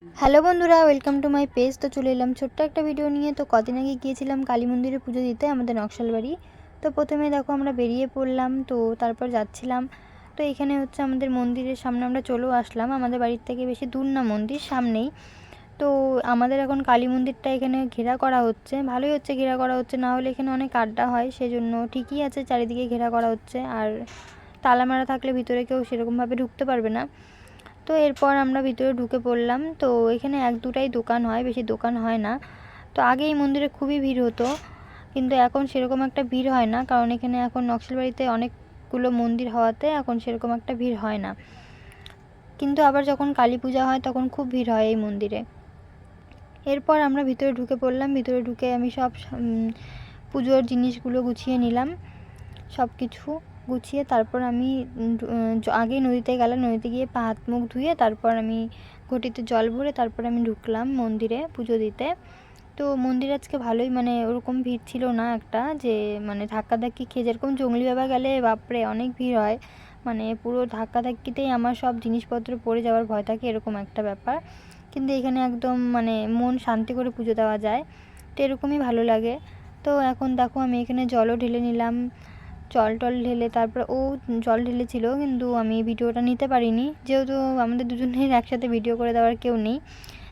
Hello বন্ধুরা, welcome to my page. তো চলে এলাম ছোট্ট একটা ভিডিও নিয়ে। তো কদিন আগে গিয়েছিলাম কালী মন্দিরে পুজো দিতে আমাদের নকশালবাড়ি। তো প্রথমে দেখো আমরা বেরিয়ে পড়লাম, তো তারপর যাচ্ছিলাম। তো এখানে হচ্ছে আমাদের মন্দিরের সামনে আমরা চলেও আসলাম। আমাদের বাড়ির থেকে বেশি দূর না, মন্দির সামনেই। তো আমাদের এখন কালী মন্দিরটা এখানে ঘেরা করা হচ্ছে, ভালোই হচ্ছে ঘেরা করা হচ্ছে, না হলে এখানে অনেক আড্ডা হয়, সেজন্য ঠিকই আছে, চারিদিকে ঘেরা করা হচ্ছে। আর তালা মারা থাকলে ভিতরে কেউ সেরকমভাবে ঢুকতে পারবে না। তো এরপর আমরা ভিতরে ঢুকে পড়লাম। তো এখানে এক দুটাই দোকান হয়, বেশি দোকান হয় না। তো আগে এই মন্দিরে খুবই ভিড় হতো, কিন্তু এখন সেরকম একটা ভিড় হয় না, কারণ এখানে এখন নকশালবাড়িতে অনেকগুলো মন্দির হওয়াতে এখন সেরকম একটা ভিড় হয় না। কিন্তু আবার যখন কালী পূজা হয় তখন খুব ভিড় হয় এই মন্দিরে। এরপর আমরা ভিতরে ঢুকে পড়লাম। ভিতরে ঢুকে আমি সব পুজোর জিনিসগুলো গুছিয়ে নিলাম। সব কিছু গুছিয়ে তারপর আমি আগে নদীতে গেলাম, নদীতে গিয়ে পা হাত মুখ ধুয়ে তারপর আমি ঘটিতে জল ভরে তারপর আমি ঢুকলাম মন্দিরে পুজো দিতে। তো মন্দির আজকে ভালোই, মানে ওরকম ভিড় ছিল না একটা, যে মানে ধাক্কাধাক্কি খেয়ে যেরকম জঙ্গলি বাবা গেলে বাপরে অনেক ভিড় হয়, মানে পুরো ধাক্কাধাক্কিতেই আমার সব জিনিসপত্র পড়ে যাওয়ার ভয় থাকে, এরকম একটা ব্যাপার। কিন্তু এখানে একদম মানে মন শান্তি করে পুজো দেওয়া যায়, তো এরকমই ভালো লাগে। তো এখন দেখো আমি এখানে জলও ঢেলে নিলাম, জল টল ঢেলে তারপর ও জল ঢেলেছিল, কিন্তু আমি ভিডিওটা নিতে পারিনি, যেহেতু আমাদের দুজনের একসাথে ভিডিও করে দেওয়ার কেউ নেই,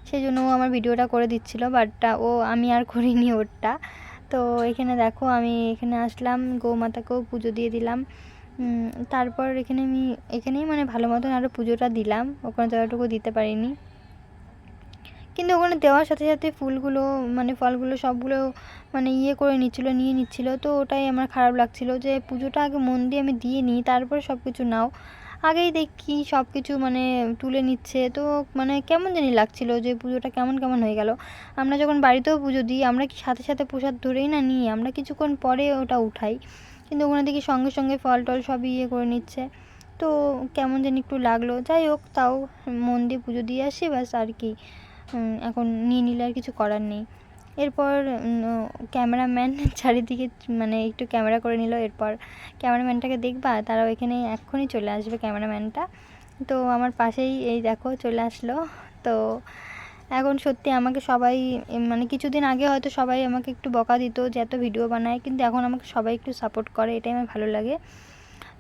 সেই জন্য ও আমার ভিডিওটা করে দিচ্ছিলো, বাটটা ও আমি আর করিনি ওরটা। তো এখানে দেখো আমি এখানে আসলাম, গৌমাতাকেও পুজো দিয়ে দিলাম। তারপর এখানেই মানে ভালো মতন আরও পুজোটা দিলাম, ওখানে ততটুকু দিতে পারিনি। কিন্তু ওখানে দেওয়ার সাথে সাথে ফুলগুলো মানে ফলগুলো সবগুলো মানে করে নিয়ে নিচ্ছিলো, তো ওটাই আমার খারাপ লাগছিলো, যে পুজোটা আগে মন দিয়ে আমি দিয়ে নিই, তারপরে সব কিছু নাও। আগেই দেখি সব কিছু মানে তুলে নিচ্ছে, তো মানে কেমন জানি লাগছিলো যে পুজোটা কেমন কেমন হয়ে গেল। আমরা যখন বাড়িতেও পুজো দিই আমরা কি সাথে সাথে প্রসাদ ধরেই না নিই, আমরা কিছুক্ষণ পরে ওটা উঠাই, কিন্তু ওখানে দেখি সঙ্গে সঙ্গে ফল টল সবই করে নিচ্ছে। তো কেমন জানি একটু লাগলো, যাই হোক তাও মন দিয়ে পুজো দিয়ে আসি ব্যাস, আর কি। এখন নিয়ে নিলে আর কিছু করার নেই। এরপর ক্যামেরাম্যান চারিদিকে মানে একটু ক্যামেরা করে নিল। এরপর ক্যামেরাম্যানটাকে দেখবা, তারাও এখানে এক্ষুনি চলে আসবে ক্যামেরাম্যানটা। তো আমার পাশেই এই দেখো চলে আসলো। তো এখন সত্যি আমাকে সবাই মানে কিছুদিন আগে হয়তো সবাই আমাকে একটু বকা দিত যে এত ভিডিও বানায়, কিন্তু এখন আমাকে সবাই একটু সাপোর্ট করে, এটাই আমার ভালো লাগে।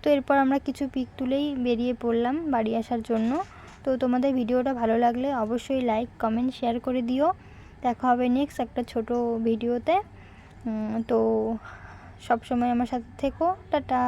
তো এরপর আমরা কিছু পিক তুলেই বেরিয়ে পড়লাম বাড়ি আসার জন্য। তো তোমাদের ভিডিওটা ভালো লাগলে অবশ্যই লাইক কমেন্ট শেয়ার করে দিও। দেখা হবে নেক্সট একটা ছোট ভিডিওতে। তো সব সময় আমার সাথে থেকো। টাটা।